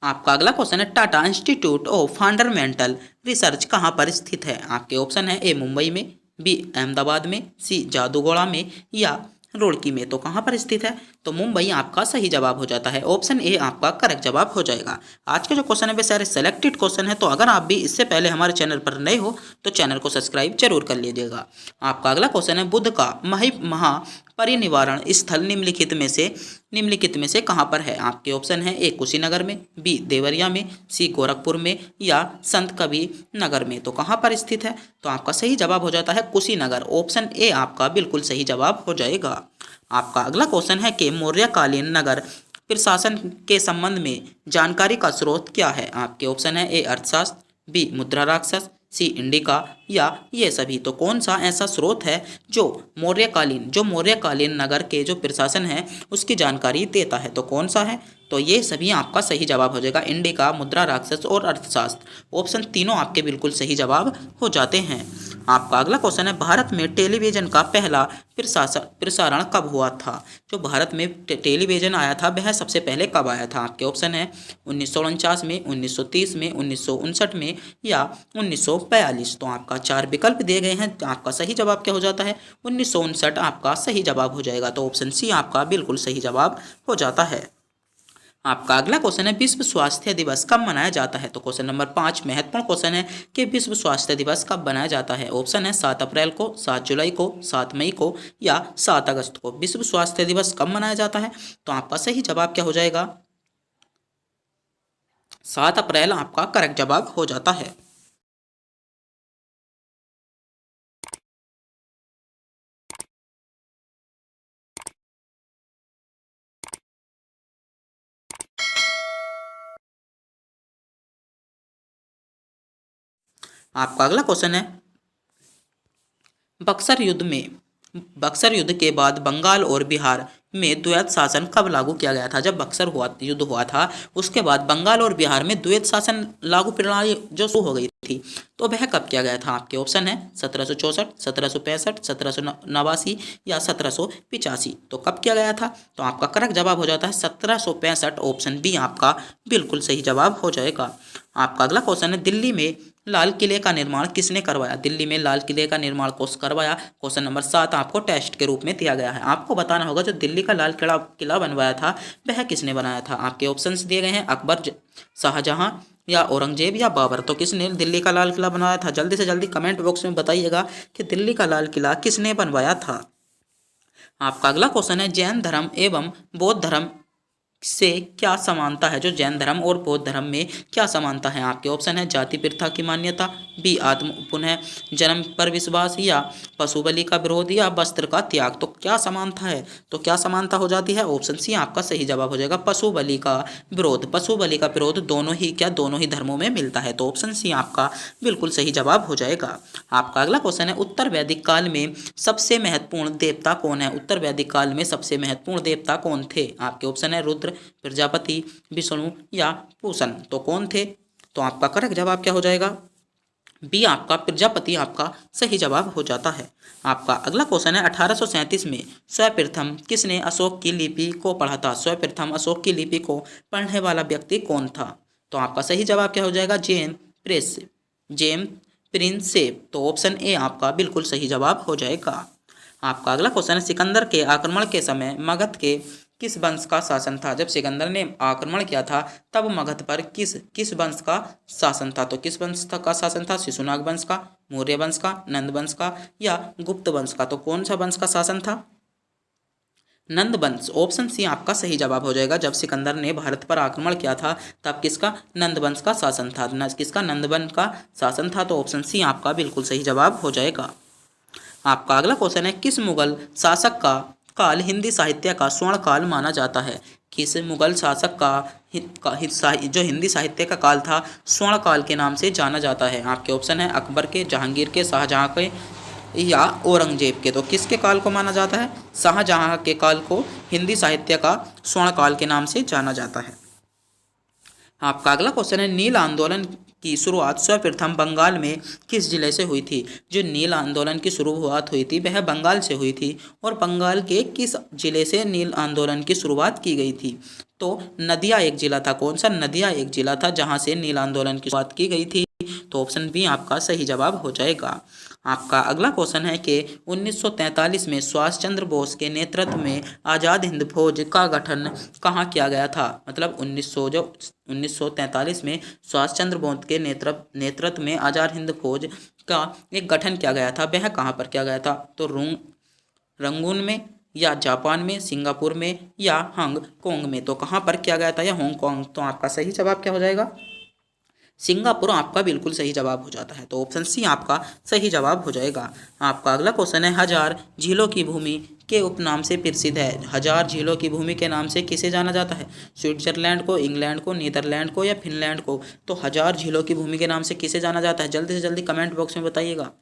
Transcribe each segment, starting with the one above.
आपका अगला क्वेश्चन है Tata institute of fundamental research कहाँ पर स्थित है। आपके ऑप्शन है ए मुंबई में, बी अहमदाबाद में, सी जादूगोड़ा में या रुड़की में। तो कहाँ पर स्थित है, तो मुंबई आपका सही जवाब हो जाता है। ऑप्शन ए आपका करेक्ट जवाब हो जाएगा। आज के जो क्वेश्चन है वे सारे सेलेक्टेड क्वेश्चन है, तो अगर आप भी इससे पहले हमारे चैनल पर नए हो तो चैनल को सब्सक्राइब जरूर कर लीजिएगा। आपका अगला क्वेश्चन है बुद्ध का महापरिनिर्वाण स्थल निम्नलिखित में से कहाँ पर है। आपके ऑप्शन है ए कुशीनगर में, बी देवरिया में, सी गोरखपुर में या संत कबीर नगर में। तो कहाँ पर स्थित है, तो आपका सही जवाब हो जाता है कुशीनगर। ऑप्शन ए आपका बिल्कुल सही जवाब हो जाएगा। आपका अगला क्वेश्चन है कि मौर्यकालीन नगर प्रशासन के संबंध में जानकारी का स्रोत क्या है। आपके ऑप्शन है ए अर्थशास्त्र, बी मुद्रा राक्षस, सी इंडिका या ये सभी। तो कौन सा ऐसा स्रोत है जो मौर्यकालीन नगर के जो प्रशासन है उसकी जानकारी देता है, तो कौन सा है, तो ये सभी आपका सही जवाब हो जाएगा। इंडिका, मुद्रा राक्षस और अर्थशास्त्र। ऑप्शन तीनों आपके बिल्कुल सही जवाब हो जाते हैं। आपका अगला क्वेश्चन है भारत में टेलीविजन का पहला प्रसारण कब हुआ था। जो भारत में टेलीविजन आया था वह सबसे पहले कब आया था। आपके ऑप्शन है 1949 में, 1930 में, 1959 में या 1942। तो आपका 4 विकल्प दिए गए हैं, तो आपका सही जवाब क्या हो जाता है, 1959 आपका सही जवाब हो जाएगा। तो ऑप्शन सी आपका बिल्कुल सही जवाब हो जाता है। आपका अगला क्वेश्चन है विश्व स्वास्थ्य दिवस कब मनाया जाता है। तो क्वेश्चन नंबर 5 महत्वपूर्ण क्वेश्चन है कि विश्व स्वास्थ्य दिवस कब मनाया जाता है। ऑप्शन है 7 अप्रैल को, 7 जुलाई को, 7 मई को या 7 अगस्त को। विश्व स्वास्थ्य दिवस कब मनाया जाता है, तो आपका सही जवाब क्या हो जाएगा, 7 अप्रैल आपका करेक्ट जवाब हो जाता है। आपका अगला क्वेश्चन है बक्सर युद्ध के बाद बंगाल और बिहार में द्वैत शासन कब लागू किया गया था। जब बक्सर युद्ध हुआ था उसके बाद बंगाल और बिहार में द्वैत शासन लागू प्रणाली जो शुरू हो गई थी, तो वह कब किया गया था। आपके ऑप्शन है 1764, 1765, 1789 या 1785। तो कब किया गया था, तो आपका करेक्ट जवाब हो जाता है 1765। ऑप्शन बी आपका बिल्कुल सही जवाब हो जाएगा। आपका अगला क्वेश्चन है दिल्ली में लाल किले का निर्माण किसने करवाया। दिल्ली में लाल किले का निर्माण कौन करवाया। क्वेश्चन नंबर 7 आपको टेस्ट के रूप में दिया गया है। आपको बताना होगा जो दिल्ली का लाल किला बनवाया था वह किसने बनाया था। आपके ऑप्शंस दिए गए हैं अकबर, शाहजहां या औरंगजेब या बाबर। तो किसने दिल्ली का लाल किला बनवाया था, जल्दी से जल्दी कमेंट बॉक्स में बताइएगा कि दिल्ली का लाल किला किसने बनवाया था। आपका अगला क्वेश्चन है जैन धर्म एवं बौद्ध धर्म से क्या समानता है। जो जैन धर्म और बौद्ध धर्म में क्या समानता है। आपके ऑप्शन है जाति प्रथा की मान्यता, बी आत्म पुनः जन्म पर विश्वास या पशु बलि का विरोध या वस्त्र का त्याग। तो क्या समानता है, तो क्या समानता हो जाती है, ऑप्शन सी आपका सही जवाब हो जाएगा पशु बलि का विरोध। पशु बलि का विरोध दोनों ही धर्मों में मिलता है। तो ऑप्शन सी आपका बिल्कुल सही जवाब हो जाएगा। आपका अगला क्वेश्चन है उत्तर वैदिक काल में सबसे महत्वपूर्ण देवता कौन है। उत्तर वैदिक काल में सबसे महत्वपूर्ण देवता कौन थे। आपके ऑप्शन है रुद्र, प्रजापति, विष्णु या पूषण। तो कौन थे, तो आपका करेक्ट जवाब क्या हो जाएगा, बी आपका प्रजापति आपका सही जवाब हो जाता है। आपका अगला क्वेश्चन है 1837 में सर्वप्रथम किसने अशोक की लिपि को पढ़ा था। सर्वप्रथम अशोक की लिपि को पढ़ने वाला व्यक्ति कौन था। तो आपका सही जवाब क्या हो जाएगा, जेम्स प्रिंसेप। तो ऑप्शन ए आपका बिल्कुल सही जवाब हो जाएगा। आपका अगला क्वेश्चन है सिकंदर के आक्रमण के समय मगध के किस वंश का शासन था। जब सिकंदर ने आक्रमण किया था तब मगध पर किस वंश का शासन था। तो किस वंश का शासन था, शिशुनाग वंश का, मौर्य वंश का, नंद वंश का या गुप्त वंश का। तो कौन सा वंश का शासन था, नंद वंश। ऑप्शन सी आपका सही जवाब हो जाएगा। जब सिकंदर ने भारत पर आक्रमण किया था तब किसका, नंद वंश का शासन था, किसका, नंद वंश का शासन था। तो ऑप्शन सी आपका बिल्कुल सही जवाब हो जाएगा। आपका अगला क्वेश्चन है किस मुगल शासक का काल हिंदी साहित्य का स्वर्ण काल माना जाता है। किस मुगल शासक जो हिंदी साहित्य का काल था स्वर्ण काल के नाम से जाना जाता है। आपके ऑप्शन है अकबर के, जहांगीर के, शाहजहां के या औरंगजेब के। तो किसके काल को माना जाता है, शाहजहां के काल को हिंदी साहित्य का स्वर्ण काल के नाम से जाना जाता है। आपका अगला क्वेश्चन है नील आंदोलन की शुरुआत सर्वप्रथम बंगाल में किस जिले से हुई थी। जो नील आंदोलन की शुरुआत हुई थी वह बंगाल से हुई थी और बंगाल के किस जिले से नील आंदोलन की शुरुआत की गई थी। तो नदिया एक जिला था। कौन सा? नदिया एक जिला था जहां से नील आंदोलन की शुरुआत की गई थी। तो ऑप्शन बी आपका सही जवाब हो जाएगा। आपका अगला क्वेश्चन है कि 1943 में सुभाष चंद्र बोस के नेतृत्व में आज़ाद हिंद फौज का गठन कहाँ किया गया था? मतलब 1943 में सुभाष चंद्र बोस के नेतृत्व में आज़ाद हिंद फौज का एक गठन किया गया था, वह कहाँ पर किया गया था? तो रंगून में, या जापान में, सिंगापुर में, या हांगकांग में। तो कहाँ पर किया गया था? या हांगकांग। तो आपका सही जवाब क्या हो जाएगा? सिंगापुर आपका बिल्कुल सही जवाब हो जाता है। तो ऑप्शन सी आपका सही जवाब हो जाएगा। आपका अगला क्वेश्चन है, हजार झीलों की भूमि के उपनाम से प्रसिद्ध है। हजार झीलों की भूमि के नाम से किसे जाना जाता है? स्विट्जरलैंड को, इंग्लैंड को, नीदरलैंड को, या फिनलैंड को। तो हजार झीलों की भूमि के नाम से किसे जाना जाता है? जल्दी से जल्दी कमेंट बॉक्स में बताइएगा।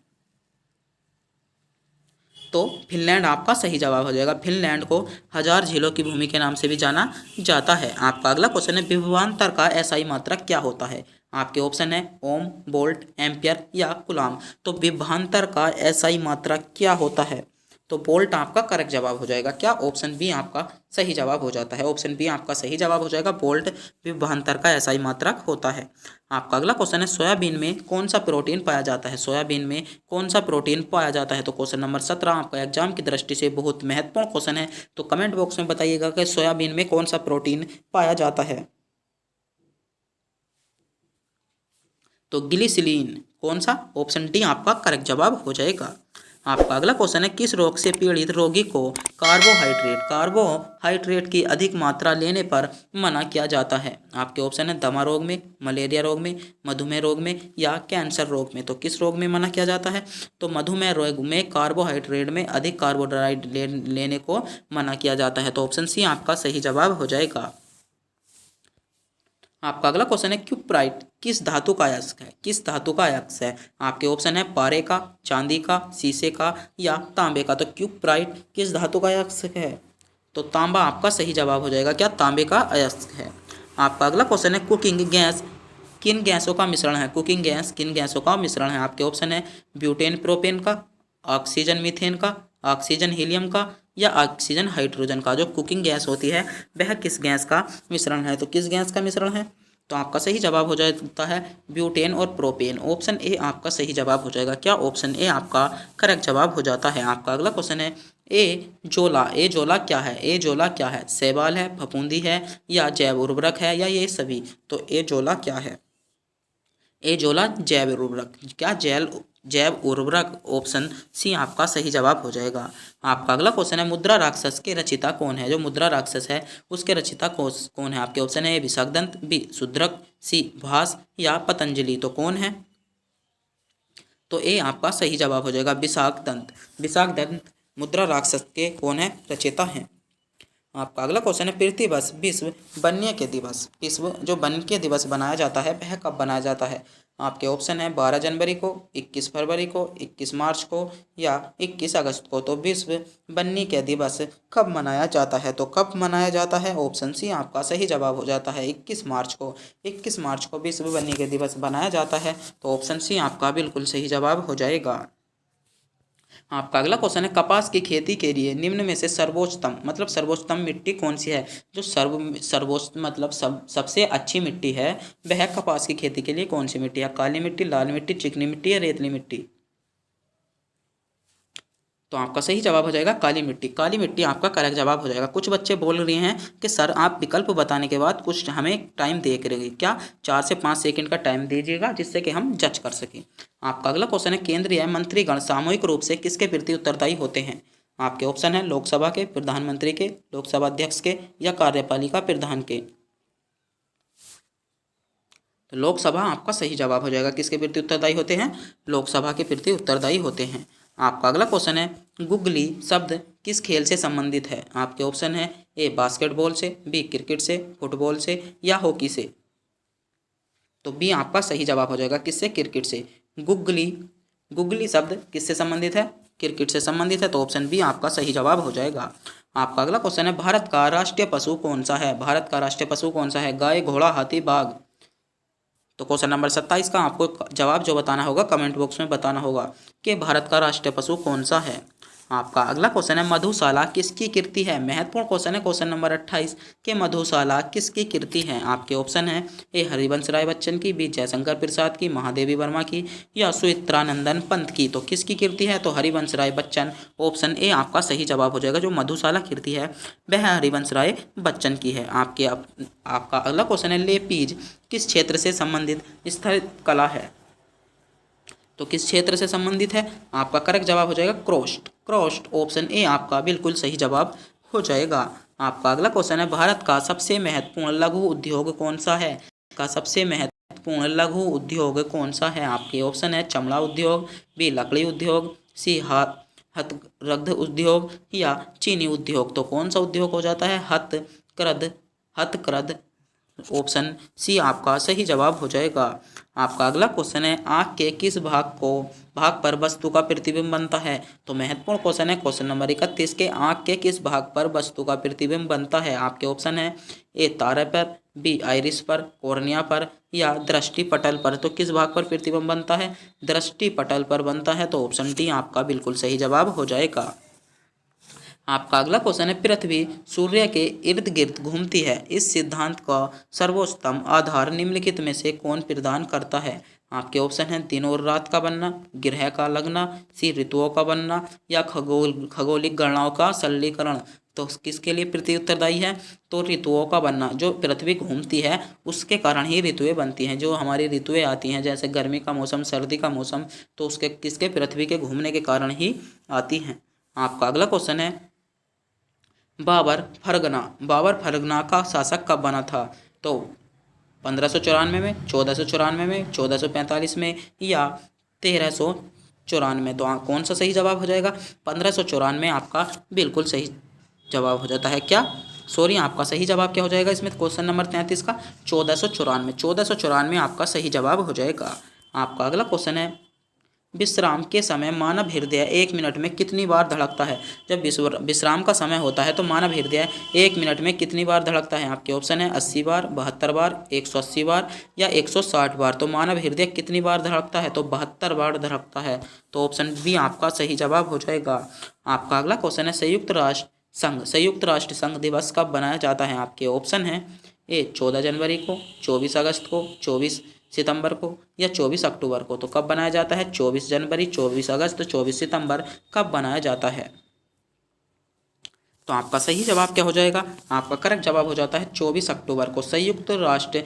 तो फिनलैंड आपका सही जवाब हो जाएगा। फिनलैंड को हजार झीलों की भूमि के नाम से भी जाना जाता है। आपका अगला क्वेश्चन है, विभवांतर का एसआई मात्रक क्या होता है? आपके ऑप्शन है ओम, वोल्ट, एम्पियर, या कूलम। तो विभवांतर का एसआई मात्रक क्या होता है? तो वोल्ट आपका करेक्ट जवाब हो जाएगा। क्या? ऑप्शन बी आपका सही जवाब हो जाता है। ऑप्शन बी आपका सही जवाब हो जाएगा। वोल्ट विभवांतर का एसआई मात्रक होता है। आपका अगला क्वेश्चन है, सोयाबीन में कौन सा प्रोटीन पाया जाता है? सोयाबीन में कौन सा प्रोटीन पाया जाता है? तो क्वेश्चन नंबर 17 आपका एग्जाम की दृष्टि से बहुत महत्वपूर्ण क्वेश्चन है। तो कमेंट बॉक्स में बताइएगा कि सोयाबीन में कौन सा प्रोटीन पाया जाता है। तो ग्लिसरीन। कौन सा? ऑप्शन डी आपका करेक्ट जवाब हो जाएगा। आपका अगला क्वेश्चन है, किस रोग से पीड़ित रोगी को कार्बोहाइड्रेट की अधिक मात्रा लेने पर मना किया जाता है? आपके ऑप्शन है दमा रोग में, मलेरिया रोग में, मधुमेह रोग में, या कैंसर रोग में। तो किस रोग में मना किया जाता है? तो मधुमेह रोग में कार्बोहाइड्रेट में अधिक कार्बोहाइड्रेट लेने को मना किया जाता है। तो ऑप्शन सी आपका सही जवाब हो जाएगा। आपका अगला क्वेश्चन है, क्यूप्राइट किस धातु का अयस्क है? किस धातु का अयस्क है? आपके ऑप्शन है पारे का, चांदी का, शीशे का, या तांबे का। तो क्यूप्राइट किस धातु का अयस्क है? तो तांबा आपका सही जवाब हो जाएगा। क्या? तांबे का अयस्क है। आपका अगला क्वेश्चन है, कुकिंग गैस किन गैसों का मिश्रण है? कुकिंग गैस किन गैसों का मिश्रण है? आपके ऑप्शन है ब्यूटेन प्रोपेन का, ऑक्सीजन मीथेन का, ऑक्सीजन हीलियम का, या ऑक्सीजन हाइड्रोजन का। जो कुकिंग गैस होती है वह किस गैस का मिश्रण है? तो किस गैस का मिश्रण है? तो आपका सही जवाब हो जाता है ब्यूटेन और प्रोपेन। ऑप्शन ए आपका सही जवाब हो जाएगा। क्या? ऑप्शन ए आपका करेक्ट जवाब हो जाता है। आपका अगला क्वेश्चन है, ए जोला क्या है? ए जोला क्या है? शैवाल है, फफूंदी है, या जैव उर्वरक है, या ये सभी। तो ए जोला क्या है? ए जोला जैव उर्वरक। क्या? जैव उर्वरक। ऑप्शन सी आपका सही जवाब हो जाएगा। आपका अगला क्वेश्चन है, मुद्रा राक्षस के रचिता कौन है? जो मुद्रा राक्षस है उसके रचिता कौन है? आपके ऑप्शन है ए विशाखदंत, बी शूद्रक, सी भास, या पतंजलि। तो कौन है? तो ए आपका सही जवाब हो जाएगा विशाखदंत। विशाखदंत मुद्रा राक्षस के कौन है? रचयिता हैं। आपका अगला क्वेश्चन है, पृथ्वी दिवस विश्व वन्य के दिवस, विश्व जो वन्य के दिवस बनाया जाता है वह कब बनाया जाता है? आपके ऑप्शन है 12 जनवरी को, 21 फरवरी को, 21 मार्च को, या 21 अगस्त को। तो विश्व वन्य के दिवस कब मनाया जाता है? तो कब मनाया जाता है? ऑप्शन सी आपका सही जवाब हो जाता है 21 मार्च को। 21 मार्च को विश्व वन्य के दिवस बनाया जाता है। तो ऑप्शन सी आपका बिल्कुल सही जवाब हो जाएगा। आपका अगला क्वेश्चन है, कपास की खेती के लिए निम्न में से सर्वोत्तम मिट्टी कौन सी है? जो सर्वोत्तम मतलब सबसे अच्छी मिट्टी है वह कपास की खेती के लिए कौन सी मिट्टी है? काली मिट्टी, लाल मिट्टी, चिकनी मिट्टी, या रेतली मिट्टी। तो आपका सही जवाब हो जाएगा काली मिट्टी। काली मिट्टी आपका करेक्ट जवाब हो जाएगा। कुछ बच्चे बोल रहे हैं कि सर आप विकल्प बताने के बाद कुछ हमें टाइम दे करेंगे। क्या? 4 से 5 सेकंड का टाइम दीजिएगा जिससे कि हम जज कर सकें। आपका अगला क्वेश्चन है, केंद्रीय मंत्रीगण सामूहिक रूप से किसके प्रति उत्तरदायी होते हैं? आपके ऑप्शन है लोकसभा के, प्रधानमंत्री के, लोकसभा अध्यक्ष के, या कार्यपालिका प्रधान के। तो लोकसभा आपका सही जवाब हो जाएगा। किसके प्रति उत्तरदायी होते हैं? लोकसभा के प्रति उत्तरदायी होते हैं। आपका अगला क्वेश्चन है, गुगली शब्द किस खेल से संबंधित है? आपके ऑप्शन है ए बास्केटबॉल से, बी क्रिकेट से, फुटबॉल से, या हॉकी से। तो बी आपका सही जवाब हो जाएगा। किससे? क्रिकेट से। गुगली शब्द किससे संबंधित है? क्रिकेट से संबंधित है। तो ऑप्शन बी आपका सही जवाब हो जाएगा। आपका अगला क्वेश्चन है, भारत का राष्ट्रीय पशु कौन सा है? भारत का राष्ट्रीय पशु कौन सा है? गाय, घोड़ा, हाथी, बाघ। तो क्वेश्चन नंबर 27 का आपको जवाब जो बताना होगा कमेंट बॉक्स में बताना होगा कि भारत का राष्ट्रीय पशु कौन सा है। आपका अगला क्वेश्चन है मधुशाला किसकी कृति है। महत्वपूर्ण क्वेश्चन है क्वेश्चन नंबर 28 के मधुशाला किसकी कृति है। आपके ऑप्शन है ए हरिवंश राय बच्चन की, बी जयशंकर प्रसाद की, महादेवी वर्मा की या सुचित्रानंदन पंत की। तो किसकी कृति है, तो हरिवंश राय बच्चन। ऑप्शन ए आपका सही जवाब हो जाएगा। जो मधुशाला कृति है वह हरिवंश राय बच्चन की है। आपका अगला क्वेश्चन है लेपीज किस क्षेत्र से संबंधित स्थलित कला है। तो किस क्षेत्र से संबंधित है, आपका करेक्ट जवाब हो जाएगा क्रोस्ट। क्रोस्ट ऑप्शन ए आपका बिल्कुल सही जवाब हो जाएगा। आपका अगला क्वेश्चन है भारत का सबसे महत्वपूर्ण लघु उद्योग कौन सा है। का सबसे महत्वपूर्ण लघु उद्योग कौन सा है। आपके ऑप्शन है चमड़ा उद्योग, बी लकड़ी उद्योग, सी हथकरघा उद्योग या चीनी उद्योग। तो कौन सा उद्योग हो जाता है, हथकरघा। ऑप्शन सी आपका सही जवाब हो जाएगा। आपका अगला क्वेश्चन है आँख के किस भाग पर वस्तु का प्रतिबिंब बनता है। तो महत्वपूर्ण क्वेश्चन है क्वेश्चन नंबर 31 के आँख के किस भाग पर वस्तु का प्रतिबिंब बनता है। आपके ऑप्शन है ए तारे पर, बी आइरिस पर, कॉर्निया पर या दृष्टि पटल पर। तो किस भाग पर प्रतिबिंब बनता है, दृष्टि पटल पर बनता है। तो ऑप्शन डी आपका बिल्कुल सही जवाब हो जाएगा। आपका अगला क्वेश्चन है पृथ्वी सूर्य के इर्द गिर्द घूमती है, इस सिद्धांत का सर्वोत्तम आधार निम्नलिखित में से कौन प्रदान करता है। आपके ऑप्शन हैं दिन और रात का बनना, ग्रह का लगना, सी ऋतुओं का बनना या खगोलिक गणनाओं का सरलीकरण। तो किसके लिए पृथ्वी उत्तरदायी है, तो ऋतुओं का बनना। जो पृथ्वी घूमती है उसके कारण ही ऋतुएं बनती हैं। जो हमारी ऋतुएं आती हैं जैसे गर्मी का मौसम, सर्दी का मौसम, तो उसके किसके पृथ्वी के घूमने के कारण ही आती हैं। आपका अगला क्वेश्चन है बाबर फरगना का शासक कब बना था। तो 1594 में, 1494 में, 1445 में या 1394। तो कौन सा सही जवाब हो जाएगा, 1594 आपका बिल्कुल सही जवाब हो जाता है। क्या सॉरी, आपका सही जवाब क्या हो जाएगा इसमें, क्वेश्चन नंबर 33 का 1494 आपका सही जवाब हो जाएगा। आपका अगला क्वेश्चन है विश्राम के समय मानव हृदय 1 मिनट में कितनी बार धड़कता है। जब विश्राम का समय होता है तो मानव हृदय 1 मिनट में कितनी बार धड़कता है। आपके ऑप्शन है 80 बार, 72 बार, 180 बार या 160 बार। तो मानव हृदय कितनी बार धड़कता है, तो 72 बार धड़कता है। तो ऑप्शन बी आपका सही जवाब हो जाएगा। आपका अगला क्वेश्चन है संयुक्त राष्ट्र संघ दिवस कब बनाया जाता है। आपके ऑप्शन है ए 14 जनवरी को, 24 अगस्त को, 24 सितंबर को या 24 अक्टूबर को। तो कब बनाया जाता है, 24 जनवरी, 24 अगस्त, 24 सितंबर कब बनाया जाता है। तो आपका सही जवाब क्या हो जाएगा, आपका करेक्ट जवाब हो जाता है 24 अक्टूबर को। संयुक्त राष्ट्र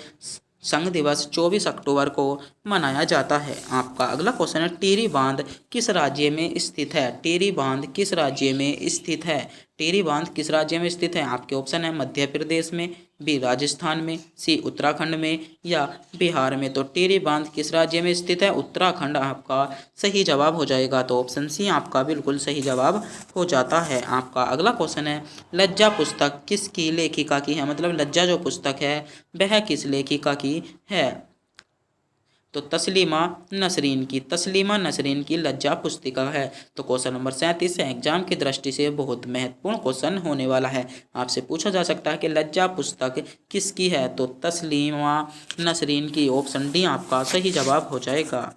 संघ दिवस 24 अक्टूबर को मनाया जाता है। आपका अगला क्वेश्चन है टिहरी बांध किस राज्य में स्थित है। टिहरी बांध किस राज्य में स्थित है। टिहरी बांध किस राज्य में स्थित है। आपके ऑप्शन है मध्य प्रदेश में, बी राजस्थान में, सी उत्तराखंड में या बिहार में। तो टिहरी बांध किस राज्य में स्थित है, उत्तराखंड आपका सही जवाब हो जाएगा। तो ऑप्शन सी आपका बिल्कुल सही जवाब हो जाता है। आपका अगला क्वेश्चन है लज्जा पुस्तक किसकी लेखिका की है। मतलब लज्जा जो पुस्तक है वह किस लेखिका की है। तो तस्लीमा नसरीन की लज्जा पुस्तिका है। तो क्वेश्चन नंबर 37 है, एग्जाम की दृष्टि से बहुत महत्वपूर्ण क्वेश्चन होने वाला है। आपसे पूछा जा सकता है कि लज्जा पुस्तक किसकी है। तो तस्लीमा नसरीन की। ऑप्शन डी आपका सही जवाब हो जाएगा।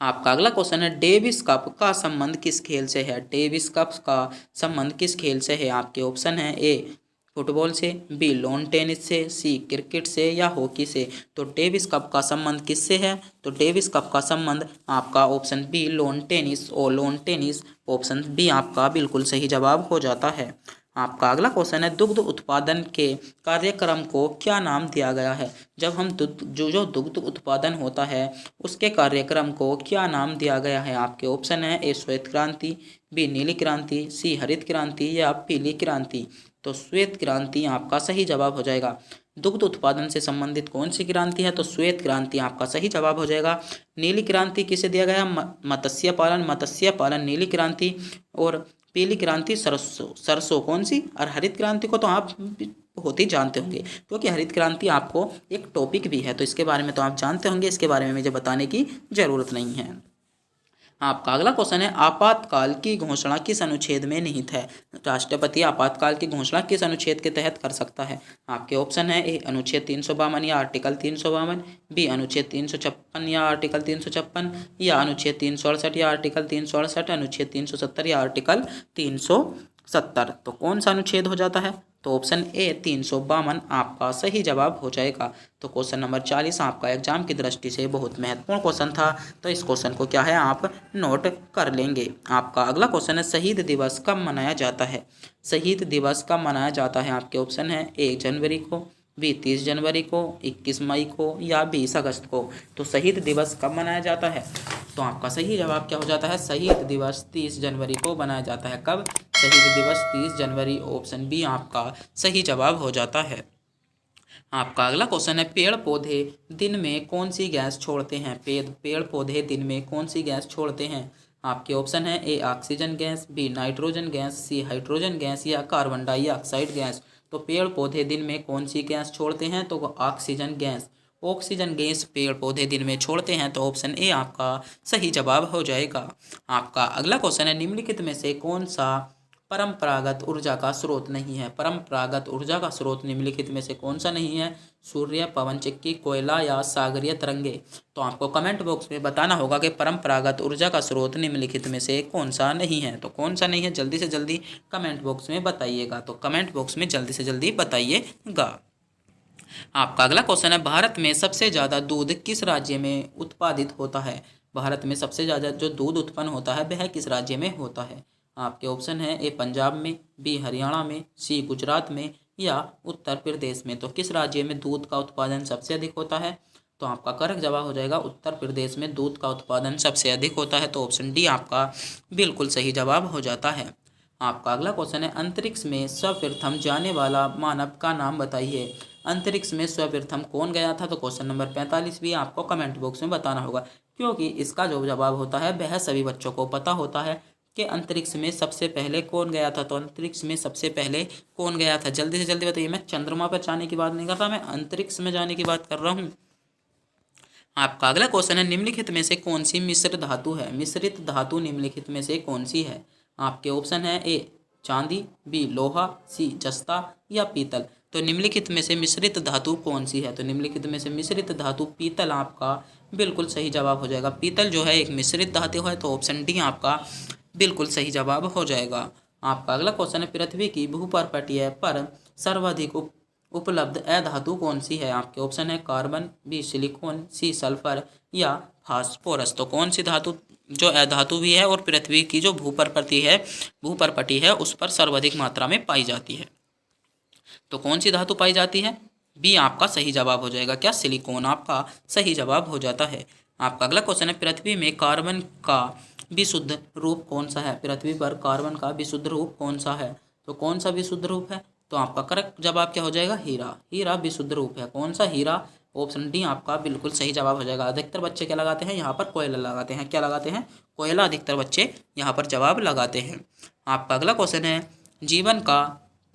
आपका अगला क्वेश्चन है डेविस कप का संबंध किस खेल से है। डेविस कप का संबंध किस खेल से है। आपके ऑप्शन है ए फुटबॉल से, बी लॉन टेनिस से, सी क्रिकेट से या हॉकी से। तो डेविस कप का संबंध किससे है, तो डेविस कप का संबंध आपका ऑप्शन बी लॉन टेनिस और लॉन टेनिस। ऑप्शन बी आपका बिल्कुल सही जवाब हो जाता है। आपका अगला क्वेश्चन है दुग्ध उत्पादन के कार्यक्रम को क्या नाम दिया गया है। जब हम जो दुग्ध उत्पादन होता है उसके कार्यक्रम को क्या नाम दिया गया है। आपके ऑप्शन है ए श्वेत क्रांति, बी नीली क्रांति, सी हरित क्रांति या पीली क्रांति। तो श्वेत क्रांति आपका सही जवाब हो जाएगा। दुग्ध उत्पादन से संबंधित कौन सी क्रांति है, तो श्वेत क्रांति आपका सही जवाब हो जाएगा। नीली क्रांति किसे दिया गया, मत्स्य पालन नीली क्रांति। और पीली क्रांति सरसों कौन सी। और हरित क्रांति को तो आप बहुत ही जानते होंगे क्योंकि हरित क्रांति आपको एक टॉपिक भी है, तो इसके बारे में तो आप जानते होंगे, इसके बारे में मुझे बताने की ज़रूरत नहीं है। आपका अगला क्वेश्चन है आपातकाल की घोषणा किस अनुच्छेद में निहित है। राष्ट्रपति आपातकाल की घोषणा किस अनुच्छेद के तहत कर सकता है। आपके ऑप्शन है ए अनुच्छेद 352 या आर्टिकल 352, बी अनुच्छेद 356 या आर्टिकल 356, या अनुच्छेद 368 या आर्टिकल 368, अनुच्छेद 370 या आर्टिकल 370। तो कौन सा अनुच्छेद हो जाता है। तो ऑप्शन ए 352 आपका सही जवाब हो जाएगा। तो क्वेश्चन नंबर 40 आपका एग्जाम की दृष्टि से बहुत महत्वपूर्ण क्वेश्चन था, तो इस क्वेश्चन को क्या है आप नोट कर लेंगे। आपका अगला क्वेश्चन है शहीद दिवस कब मनाया जाता है। शहीद दिवस कब मनाया जाता है। आपके ऑप्शन है 1 जनवरी को, बी 30 जनवरी को, 21 मई को, या 20 अगस्त को। तो शहीद दिवस कब मनाया जाता है। तो आपका सही जवाब क्या हो जाता है। शहीद दिवस 30 जनवरी को मनाया जाता है। कब। शहीद दिवस 30 जनवरी। ऑप्शन बी आपका सही जवाब हो जाता है। आपका अगला क्वेश्चन है पेड़ पौधे दिन में कौन सी गैस छोड़ते हैं। पेड़ पौधे दिन में कौन सी गैस छोड़ते हैं। आपके ऑप्शन है A oxygen gas, B nitrogen gas, C hydrogen gas, या कार्बन डाइऑक्साइड गैस। तो पेड़ पौधे दिन में कौन सी गैस छोड़ते हैं। तो ऑक्सीजन गैस। ऑक्सीजन गैस पेड़ पौधे दिन में छोड़ते हैं। तो ऑप्शन ए आपका सही जवाब हो जाएगा। आपका अगला क्वेश्चन है निम्नलिखित में से कौन सा परंपरागत ऊर्जा का स्रोत नहीं है। परंपरागत ऊर्जा का स्रोत निम्नलिखित में से कौन सा नहीं है। सूर्य, पवन चक्की, कोयला, या सागरीय तरंगे। तो आपको कमेंट बॉक्स में बताना होगा कि परंपरागत ऊर्जा का स्रोत निम्नलिखित में से कौन सा नहीं है। तो कौन सा नहीं है जल्दी से जल्दी कमेंट बॉक्स में बताइएगा। तो कमेंट बॉक्स में जल्दी से जल्दी बताइएगा। आपका अगला क्वेश्चन है भारत में सबसे ज़्यादा दूध किस राज्य में उत्पादित होता है। भारत में सबसे ज़्यादा जो दूध उत्पन्न होता है वह किस राज्य में होता है। आपके ऑप्शन है ए पंजाब में, बी हरियाणा में, सी गुजरात में, या उत्तर प्रदेश में। तो किस राज्य में दूध का उत्पादन सबसे अधिक होता है। तो आपका करेक्ट जवाब हो जाएगा उत्तर प्रदेश में दूध का उत्पादन सबसे अधिक होता है। तो ऑप्शन डी आपका बिल्कुल सही जवाब हो जाता है। आपका अगला क्वेश्चन है अंतरिक्ष में सर्वप्रथम जाने वाला मानव का नाम बताइए। अंतरिक्ष में सर्वप्रथम कौन गया था। तो क्वेश्चन नंबर 45 भी आपको कमेंट बॉक्स में बताना होगा, क्योंकि इसका जो जवाब होता है वह सभी बच्चों को पता होता है कि अंतरिक्ष में सबसे पहले कौन गया था। तो अंतरिक्ष में सबसे पहले कौन गया था जल्दी से जल्दी बताइए। मैं चंद्रमा पर जाने की बात नहीं कर रहा, मैं अंतरिक्ष में जाने की बात कर रहा हूँ। आपका अगला क्वेश्चन है निम्नलिखित में से कौन सी मिश्र धातु है। मिश्रित धातु निम्नलिखित में से कौन सी है। आपके ऑप्शन है ए चांदी, बी लोहा, सी जस्ता, या पीतल। तो निम्नलिखित में से मिश्रित धातु कौन सी है। तो निम्नलिखित में से मिश्रित धातु पीतल आपका बिल्कुल सही जवाब हो जाएगा। पीतल जो है एक मिश्रित धातु है। तो ऑप्शन डी आपका बिल्कुल सही जवाब हो जाएगा। आपका अगला क्वेश्चन है पृथ्वी की भूपर्पटीय पर सर्वाधिक उपलब्ध अधातु कौन सी है। आपके ऑप्शन है carbon, B silicon, C sulphur, या फास्फोरस। तो कौन सी धातु जो अधातु भी है और पृथ्वी की जो भूपर्पटी है उस पर सर्वाधिक मात्रा में पाई जाती है। तो कौन सी धातु पाई जाती है। बी आपका सही जवाब हो जाएगा। क्या सिलिकॉन आपका सही जवाब हो जाता है। आपका अगला क्वेश्चन है पृथ्वी में कार्बन का विशुद्ध रूप कौन सा है। पृथ्वी पर कार्बन का विशुद्ध रूप कौन सा है। तो कौन सा विशुद्ध रूप है। तो आपका करेक्ट जवाब क्या हो जाएगा हीरा। हीरा विशुद्ध रूप है। कौन सा हीरा। ऑप्शन डी आपका बिल्कुल सही जवाब हो जाएगा। अधिकतर बच्चे क्या लगाते हैं यहाँ पर कोयला लगाते हैं। क्या लगाते हैं कोयला। अधिकतर बच्चे यहाँ पर जवाब लगाते हैं। आपका अगला क्वेश्चन है जीवन का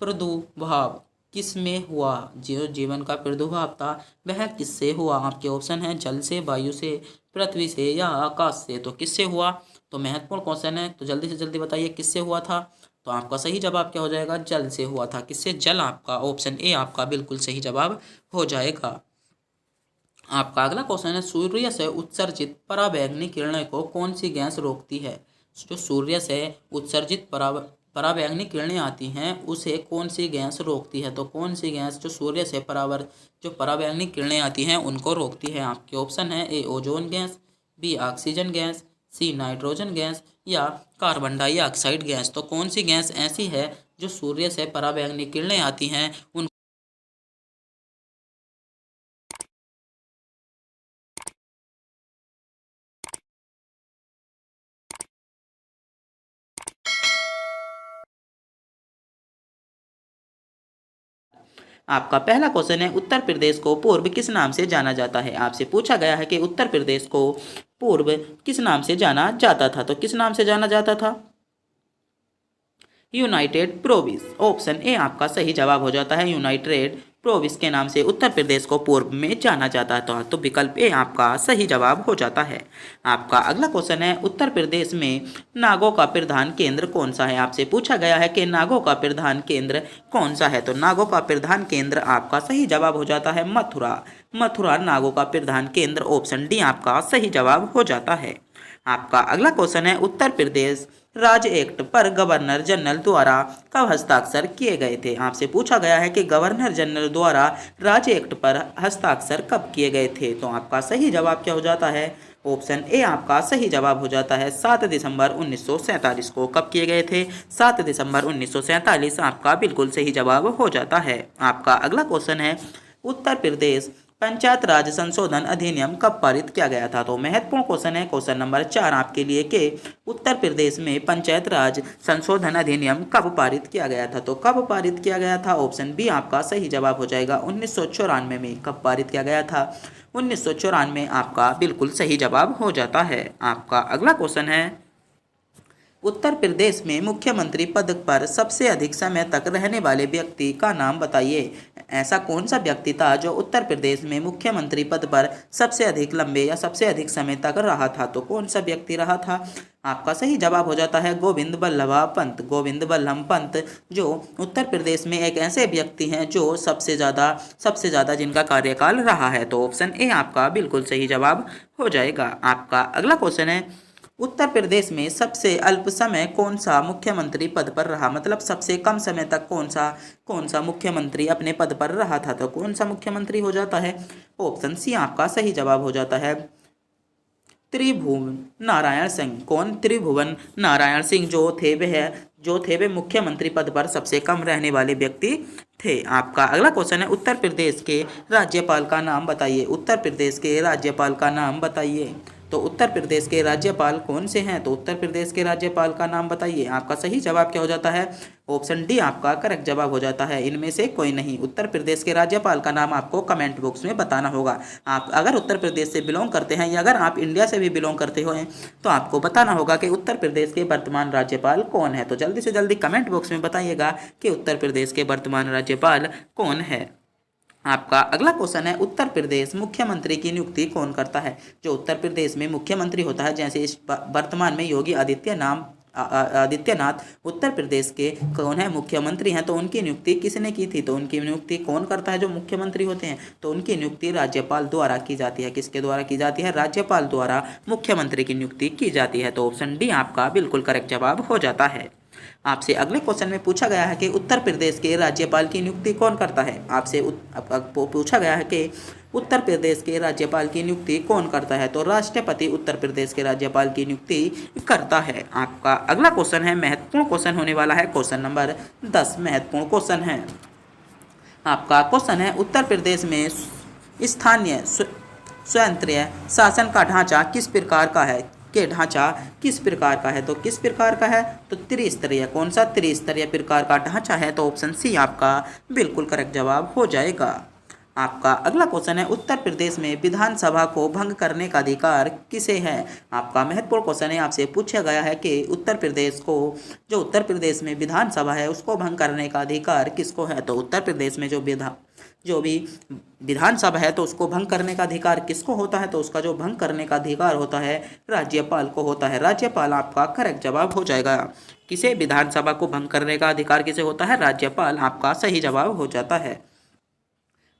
प्रादुर्भाव किस में हुआ। जो जीवन का प्रादुर्भाव था वह किससे हुआ। आपके ऑप्शन है जल से, वायु से, पृथ्वी से, या आकाश से। तो किससे हुआ। तो महत्वपूर्ण क्वेश्चन है, तो जल्दी से जल्दी बताइए किससे हुआ था। तो आपका सही जवाब क्या हो जाएगा जल से हुआ था। किससे जल। आपका ऑप्शन ए आपका बिल्कुल सही जवाब हो जाएगा। आपका अगला क्वेश्चन है सूर्य से उत्सर्जित पराबैंगनी किरणें को कौन सी गैस रोकती है। जो सूर्य से उत्सर्जित पराबैंगनी किरणें आती हैं उसे कौन सी गैस रोकती है। तो कौन सी गैस जो सूर्य से जो पराबैंगनी किरणें आती हैं उनको रोकती है। आपके ऑप्शन है A ozone gas, B oxygen gas, C nitrogen gas, या कार्बन डाइऑक्साइड गैस। तो कौन सी गैस ऐसी है जो सूर्य से पराबैंगनी किरणें आती हैं उन आपका पहला क्वेश्चन है उत्तर प्रदेश को पूर्व किस नाम से जाना जाता है। आपसे पूछा गया है कि उत्तर प्रदेश को पूर्व किस नाम से जाना जाता था। तो किस नाम से जाना जाता था यूनाइटेड प्रोविंस। ऑप्शन ए आपका सही जवाब हो जाता है यूनाइटेड प्रोविंस के नाम से उत्तर प्रदेश को पूर्व में जाना जाता था। तो विकल्प ए आपका सही जवाब हो जाता है। आपका अगला क्वेश्चन है, उत्तर प्रदेश में नागों का प्रधान केंद्र कौन सा है। आपसे पूछा गया है कि नागों का प्रधान केंद्र कौन सा है। तो नागों का प्रधान केंद्र आपका सही जवाब हो जाता है मथुरा। मथुरा नागों का प्रधान केंद्र, ऑप्शन डी आपका सही जवाब हो जाता है। आपका अगला क्वेश्चन है, उत्तर प्रदेश राज्य एक्ट पर गवर्नर जनरल द्वारा कब हस्ताक्षर किए गए थे। आपसे पूछा गया है कि गवर्नर जनरल द्वारा राज्य एक्ट पर हस्ताक्षर कब किए गए थे। तो आपका सही जवाब क्या हो जाता है, ऑप्शन ए आपका सही जवाब हो जाता है 7 दिसंबर 1947 को। कब किए गए थे, 7 दिसंबर 1947 आपका बिल्कुल सही जवाब हो जाता है। आपका अगला क्वेश्चन है, उत्तर प्रदेश पंचायत राज संशोधन अधिनियम कब पारित किया गया था। तो महत्वपूर्ण क्वेश्चन है, क्वेश्चन नंबर 4 आपके लिए कि उत्तर प्रदेश में पंचायत राज संशोधन अधिनियम कब पारित किया गया था। तो कब पारित किया गया था, ऑप्शन बी आपका सही जवाब हो जाएगा 1994 में। कब पारित किया गया था, 1994 आपका बिल्कुल सही जवाब हो जाता है। आपका अगला क्वेश्चन है, उत्तर प्रदेश में मुख्यमंत्री पद पर सबसे अधिक समय तक रहने वाले व्यक्ति का नाम बताइए। ऐसा कौन सा व्यक्ति था जो उत्तर प्रदेश में मुख्यमंत्री पद पर सबसे अधिक लंबे या सबसे अधिक समय तक रहा था। तो कौन सा व्यक्ति रहा था, आपका सही जवाब हो जाता है गोविंद बल्लभ पंत। गोविंद बल्लभ पंत जो उत्तर प्रदेश में एक ऐसे व्यक्ति हैं जो सबसे ज़्यादा जिनका कार्यकाल रहा है। तो ऑप्शन ए आपका बिल्कुल सही जवाब हो जाएगा। आपका अगला क्वेश्चन है, उत्तर प्रदेश में सबसे अल्प समय कौन सा मुख्यमंत्री पद पर रहा। मतलब सबसे कम समय तक कौन सा मुख्यमंत्री अपने पद पर रहा था। तो कौन सा मुख्यमंत्री हो जाता है, ऑप्शन सी आपका सही जवाब हो जाता है त्रिभुवन नारायण सिंह। कौन, त्रिभुवन नारायण सिंह जो थे वे मुख्यमंत्री पद पर सबसे कम रहने वाले व्यक्ति थे। आपका अगला क्वेश्चन है, उत्तर प्रदेश के राज्यपाल का नाम बताइए। उत्तर प्रदेश के राज्यपाल का नाम बताइए। तो उत्तर प्रदेश के राज्यपाल कौन से हैं। तो उत्तर प्रदेश के राज्यपाल का नाम बताइए। आपका सही जवाब क्या हो जाता है, ऑप्शन डी आपका करेक्ट जवाब हो जाता है, इनमें से कोई नहीं। उत्तर प्रदेश के राज्यपाल का नाम आपको कमेंट बॉक्स में बताना होगा। आप अगर उत्तर प्रदेश से बिलोंग करते हैं या अगर आप इंडिया से भी बिलोंग करते हो तो आपको बताना होगा कि उत्तर प्रदेश के वर्तमान राज्यपाल कौन है। तो जल्दी से जल्दी कमेंट बॉक्स में बताइएगा कि उत्तर प्रदेश के वर्तमान राज्यपाल कौन है। आपका अगला क्वेश्चन है, उत्तर प्रदेश मुख्यमंत्री की नियुक्ति कौन करता है। जो उत्तर प्रदेश में मुख्यमंत्री होता है, जैसे इस वर्तमान में योगी आदित्यनाथ उत्तर प्रदेश के कौन है, मुख्यमंत्री हैं। तो उनकी नियुक्ति किसने की थी। तो उनकी नियुक्ति कौन करता है, जो मुख्यमंत्री होते हैं। तो उनकी नियुक्ति राज्यपाल द्वारा की जाती है। किसके द्वारा की जाती है, राज्यपाल द्वारा मुख्यमंत्री की नियुक्ति की जाती है। तो ऑप्शन डी आपका बिल्कुल करेक्ट जवाब हो जाता है। आपसे अगले क्वेश्चन में पूछा गया है कि उत्तर प्रदेश के राज्यपाल की नियुक्ति कौन करता है। आपसे पूछा गया है कि उत्तर प्रदेश के राज्यपाल की नियुक्ति कौन करता है। तो राष्ट्रपति उत्तर प्रदेश के राज्यपाल की नियुक्ति करता है। आपका अगला क्वेश्चन है, महत्वपूर्ण क्वेश्चन होने वाला है, क्वेश्चन नंबर 10 महत्वपूर्ण क्वेश्चन है। आपका क्वेश्चन है, उत्तर प्रदेश में स्थानीय स्वतंत्र शासन का ढांचा किस प्रकार का है। ढांचा किस प्रकार का है। तो किस प्रकार का है, तो त्रिस्तरीय। कौन सा, त्रिस्तरीय प्रकार का ढांचा है। तो ऑप्शन सी आपका बिल्कुल करेक्ट जवाब हो जाएगा। आपका अगला क्वेश्चन है, उत्तर प्रदेश में विधानसभा को भंग करने का अधिकार किसे है। आपका महत्वपूर्ण क्वेश्चन है, आपसे पूछा गया है कि उत्तर प्रदेश में विधानसभा है उसको भंग करने का अधिकार किसको है। तो उत्तर प्रदेश में जो भी विधानसभा है तो उसको भंग करने का अधिकार किसको होता है। तो उसका जो भंग करने का अधिकार होता है राज्यपाल को होता है। राज्यपाल आपका करेक्ट जवाब हो जाएगा। किसे, विधानसभा को भंग करने का अधिकार किसे होता है, राज्यपाल आपका सही जवाब हो जाता है।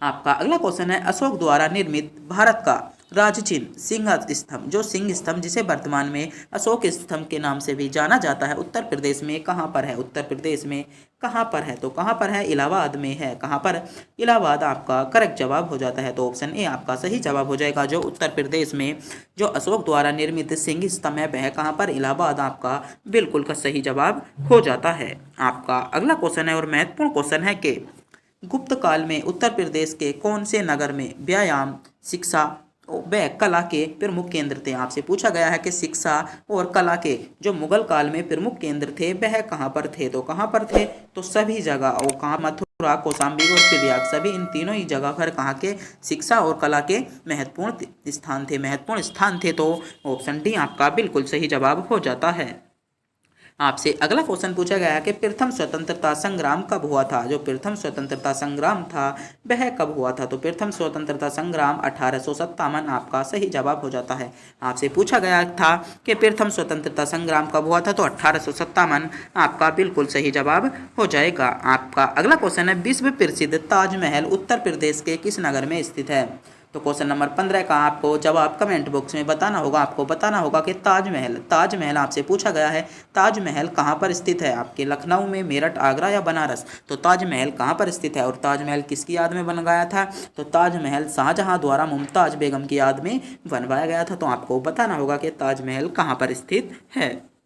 आपका अगला क्वेश्चन है, अशोक द्वारा निर्मित भारत का राज चिन्ह सिंह स्तंभ, जो सिंह स्तंभ जिसे वर्तमान में अशोक स्तंभ के नाम से भी जाना जाता है, उत्तर प्रदेश में कहाँ पर है। उत्तर प्रदेश में कहाँ पर है। तो कहाँ पर है, इलाहाबाद में है। कहाँ पर, इलाहाबाद आपका करेक्ट जवाब हो जाता है। तो ऑप्शन ए आपका सही जवाब हो जाएगा। जो उत्तर प्रदेश में जो अशोक द्वारा निर्मित सिंह स्तंभ है वह कहाँ पर, इलाहाबाद आपका बिल्कुल का सही जवाब हो जाता है। आपका अगला क्वेश्चन है और महत्वपूर्ण क्वेश्चन है कि गुप्त काल में उत्तर प्रदेश के कौन से नगर में व्यायाम, शिक्षा व कला के प्रमुख केंद्र थे। आपसे पूछा गया है कि शिक्षा और कला के जो मुगल काल में प्रमुख केंद्र थे वह कहाँ पर थे। तो कहाँ पर थे, तो सभी जगह, और कहाँ, मथुरा, कौशाम्बी और प्रयाग, सभी इन तीनों ही जगह पर कहाँ के शिक्षा और कला के महत्वपूर्ण स्थान थे। तो ऑप्शन डी आपका बिल्कुल सही जवाब हो जाता है। आपसे अगला क्वेश्चन पूछा गया है कि प्रथम स्वतंत्रता संग्राम कब हुआ था। जो प्रथम स्वतंत्रता संग्राम था वह कब हुआ था। तो प्रथम स्वतंत्रता संग्राम 1857 आपका सही जवाब हो जाता है। आपसे पूछा गया था कि प्रथम स्वतंत्रता संग्राम कब हुआ था, तो 1857 आपका बिल्कुल सही जवाब हो जाएगा। आपका अगला क्वेश्चन है विश्व प्रसिद्ध ताजमहल उत्तर प्रदेश के किस नगर में स्थित है। तो क्वेश्चन नंबर 15 का आपको जवाब कमेंट बॉक्स में बताना होगा। आपको बताना होगा कि ताजमहल आपसे पूछा गया है ताजमहल कहाँ पर स्थित है, आपके लखनऊ में, मेरठ, आगरा या बनारस। तो ताजमहल कहाँ पर स्थित है और ताजमहल किसकी याद में बनवाया था। तो ताजमहल शाहजहां द्वारा मुमताज बेगम की याद में बनवाया गया था। तो आपको बताना होगा कि ताजमहल कहाँ पर स्थित है।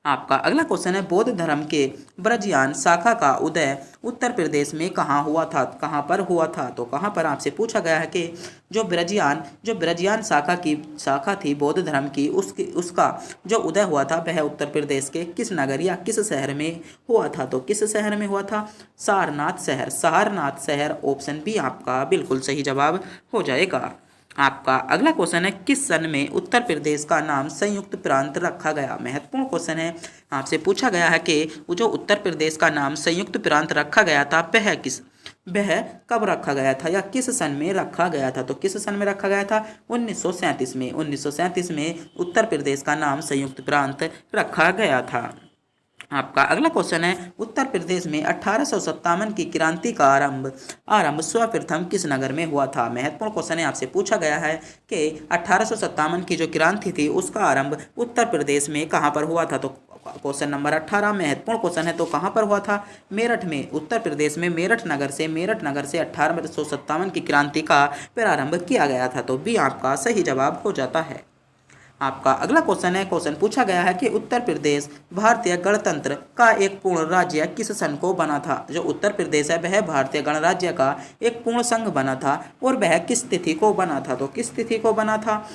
आपका अगला क्वेश्चन है बौद्ध धर्म के ब्रजयान शाखा का उदय उत्तर प्रदेश में कहाँ हुआ था, कहाँ पर हुआ था। तो कहाँ पर आपसे पूछा गया है कि जो ब्रजयान शाखा थी बौद्ध धर्म की, उसका जो उदय हुआ था वह उत्तर प्रदेश के किस नगर या किस शहर में हुआ था। तो किस शहर में हुआ था, सारनाथ शहर। ऑप्शन बी आपका बिल्कुल सही जवाब हो जाएगा। आपका अगला क्वेश्चन है किस सन में उत्तर प्रदेश का नाम संयुक्त प्रांत रखा गया। महत्वपूर्ण क्वेश्चन है। आपसे पूछा गया है कि जो उत्तर प्रदेश का नाम संयुक्त प्रांत रखा गया था वह कब रखा गया था या किस सन में रखा गया था। तो किस सन में रखा गया था, 1937 में। 1937 में उत्तर प्रदेश का नाम संयुक्त प्रांत रखा गया था। आपका अगला क्वेश्चन है उत्तर प्रदेश में 1857 की क्रांति का आरंभ सर्वप्रथम किस नगर में हुआ था। महत्वपूर्ण क्वेश्चन है। आपसे पूछा गया है कि 1857 की जो क्रांति थी उसका आरंभ उत्तर प्रदेश में कहाँ पर हुआ था। तो क्वेश्चन नंबर 18 महत्वपूर्ण क्वेश्चन है। तो कहाँ पर हुआ था, मेरठ में। उत्तर प्रदेश में मेरठ नगर से 1857 की क्रांति का प्रारंभ किया गया था। तो बी आपका सही जवाब हो जाता है। आपका अगला क्वेश्चन पूछा गया है कि उत्तर प्रदेश भारतीय गणतंत्र का एक पूर्ण राज्य किस सन को बना था। जो उत्तर प्रदेश है वह भारतीय गणराज्य का एक पूर्ण संघ बना था और वह किस तिथि को बना था। तो किस तिथि को बना था,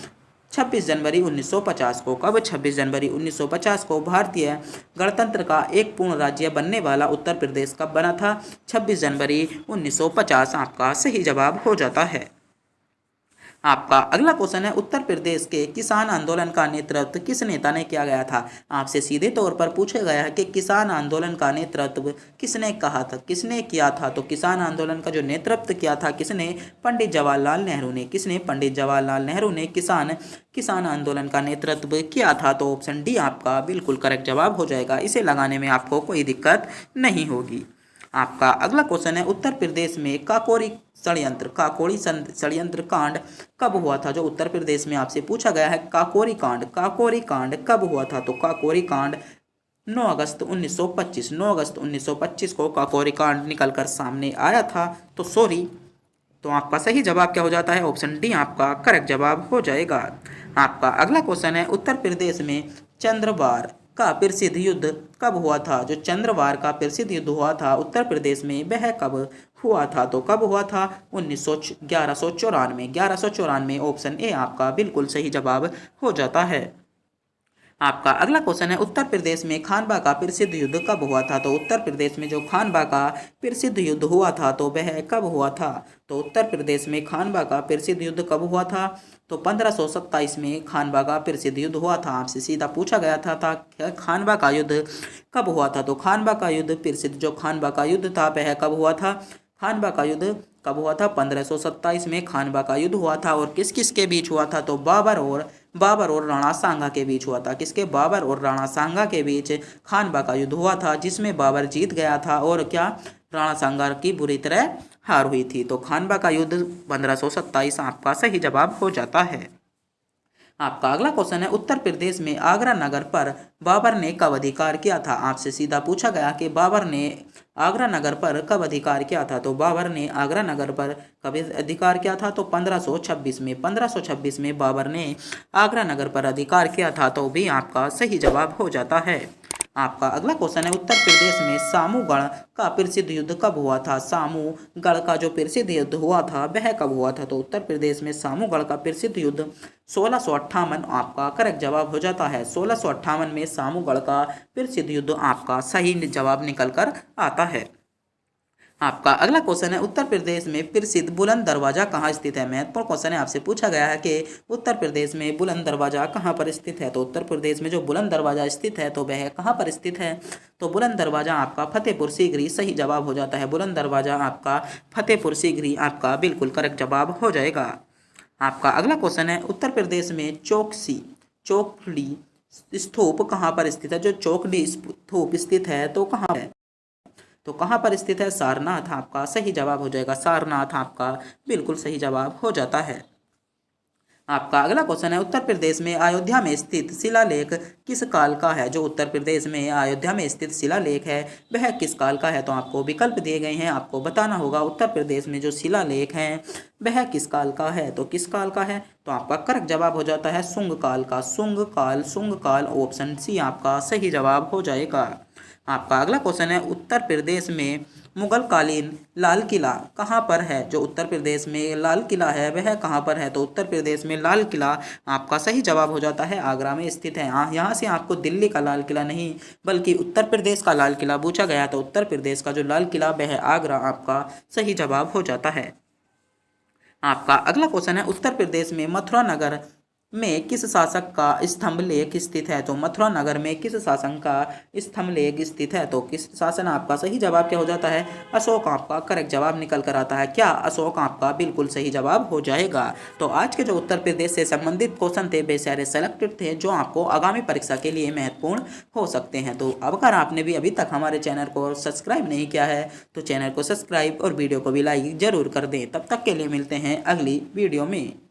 26 जनवरी 1950 को। कब, 26 जनवरी 1950 को भारतीय गणतंत्र का एक पूर्ण राज्य बनने वाला उत्तर प्रदेश कब बना था, 26 जनवरी 1950 आपका सही जवाब हो जाता है। आपका अगला क्वेश्चन है उत्तर प्रदेश के किसान आंदोलन का नेतृत्व किस नेता ने किया गया था। आपसे सीधे तौर पर पूछा गया है कि किसान आंदोलन का नेतृत्व किसने किया था। तो किसान आंदोलन का जो नेतृत्व किया था किसने, पंडित जवाहरलाल नेहरू ने। पंडित जवाहरलाल नेहरू ने किसान आंदोलन का नेतृत्व किया था। तो ऑप्शन डी आपका बिल्कुल करेक्ट जवाब हो जाएगा। इसे लगाने में आपको कोई दिक्कत नहीं होगी। आपका अगला क्वेश्चन है उत्तर प्रदेश में काकोरी षड्यंत्र कांड कब हुआ था। जो उत्तर प्रदेश में आपसे पूछा गया है काकोरी कांड कब हुआ था। तो काकोरी कांड 9 अगस्त 1925 को काकोरी कांड निकलकर सामने आया था। तो आपका सही जवाब क्या हो जाता है, ऑप्शन डी आपका करेक्ट जवाब हो जाएगा। आपका अगला क्वेश्चन है उत्तर प्रदेश में चंद्रवार का प्रसिद्ध युद्ध कब हुआ था। जो चंद्रवार का प्रसिद्ध युद्ध हुआ था उत्तर प्रदेश में वह कब हुआ था। तो कब हुआ था, 1194। ऑप्शन ए आपका बिल्कुल सही जवाब हो जाता है। आपका अगला क्वेश्चन है उत्तर प्रदेश में खानवा का प्रसिद्ध युद्ध कब हुआ था। तो उत्तर प्रदेश में जो खानवा का प्रसिद्ध युद्ध हुआ था तो वह कब हुआ था। तो उत्तर प्रदेश में खानवा का प्रसिद्ध युद्ध कब हुआ था, तो 1527 में खानवा का प्रसिद्ध युद्ध हुआ था। आपसे सीधा पूछा गया था खानवा का युद्ध कब हुआ था। तो खानवा का युद्ध जो खानवा का युद्ध था वह कब हुआ था, खानवा का युद्ध कब हुआ था, 1527 में खानवा का युद्ध हुआ था। और किस किस के बीच हुआ था, तो बाबर और राणा सांगा के बीच हुआ था। किसके, बाबर और राणा सांगा के बीच खानवा का युद्ध हुआ था, जिसमें बाबर जीत गया था और क्या, राणा सांगा की बुरी तरह हार हुई थी। तो खानवा का युद्ध 1527 आपका सही जवाब हो जाता है। आपका अगला क्वेश्चन है उत्तर प्रदेश में आगरा नगर पर बाबर ने कब अधिकार किया था। आपसे सीधा पूछा गया कि बाबर ने आगरा नगर पर कब अधिकार किया था। तो बाबर ने आगरा नगर पर कब अधिकार किया था, तो 1526 में बाबर ने आगरा नगर पर अधिकार किया था। तो भी आपका सही जवाब हो जाता है। आपका अगला क्वेश्चन है उत्तर प्रदेश में सामूगढ़ का प्रसिद्ध युद्ध कब हुआ था। सामूगढ़ का जो प्रसिद्ध युद्ध हुआ था वह कब हुआ था। तो उत्तर प्रदेश में सामूगढ़ का प्रसिद्ध युद्ध 1658 आपका करेक्ट जवाब हो जाता है। 1658 में सामूगढ़ का प्रसिद्ध युद्ध आपका सही जवाब निकल कर आता है। आपका अगला क्वेश्चन है उत्तर प्रदेश में प्रसिद्ध बुलंद दरवाजा कहाँ स्थित है। महत्वपूर्ण क्वेश्चन है, आपसे पूछा गया है कि उत्तर प्रदेश में बुलंद दरवाजा कहाँ पर स्थित है। तो उत्तर प्रदेश में जो बुलंद दरवाजा स्थित है तो वह कहाँ पर स्थित है। तो बुलंद दरवाजा आपका फतेहपुर सीकरी सही जवाब हो जाता है। बुलंद दरवाजा आपका फतेहपुर सीकरी आपका बिल्कुल करेक्ट जवाब हो जाएगा। आपका अगला क्वेश्चन है उत्तर प्रदेश में चौखड़ी स्तूप कहाँ पर स्थित है। जो चौखड़ी स्तूप स्थित है तो कहाँ है। तो कहाँ पर स्थित है, सारनाथ आपका सही जवाब हो जाएगा। सारनाथ आपका बिल्कुल सही जवाब हो जाता है। आपका अगला क्वेश्चन है उत्तर प्रदेश में अयोध्या में स्थित शिलालेख किस काल का है। जो उत्तर प्रदेश में अयोध्या में स्थित शिलालेख है वह किस काल का है। तो आपको विकल्प दिए गए हैं, आपको बताना होगा उत्तर प्रदेश में जो शिलालेख है वह किस काल का है। तो किस काल का है, तो आपका करेक्ट जवाब हो जाता है शुंग काल का। शुंग काल ऑप्शन सी आपका सही जवाब हो जाएगा। आपका अगला क्वेश्चन है उत्तर प्रदेश में मुगल कालीन लाल किला कहाँ पर है। जो उत्तर प्रदेश में लाल किला है वह कहाँ पर है। तो उत्तर प्रदेश में लाल किला आपका सही जवाब हो जाता है आगरा में स्थित है। यहाँ से आपको दिल्ली का लाल किला नहीं बल्कि उत्तर प्रदेश का लाल किला पूछा गया, तो उत्तर प्रदेश का जो लाल किला वह आगरा आपका सही जवाब हो जाता है। आपका अगला क्वेश्चन है उत्तर प्रदेश में मथुरा नगर में किस शासक का स्तंभ लेख स्थित है। तो मथुरा नगर में किस शासक का स्तंभ लेख स्थित है। तो किस शासन आपका सही जवाब क्या हो जाता है, अशोक आपका करेक्ट जवाब निकल कर आता है। क्या अशोक आपका बिल्कुल सही जवाब हो जाएगा। तो आज के जो उत्तर प्रदेश से संबंधित क्वेश्चन थे वे सारे सेलेक्टेड थे जो आपको आगामी परीक्षा के लिए महत्वपूर्ण हो सकते हैं। तो अगर आपने भी अभी तक हमारे चैनल को सब्सक्राइब नहीं किया है तो चैनल को सब्सक्राइब और वीडियो को भी लाइक जरूर कर दें। तब तक के लिए मिलते हैं अगली वीडियो में।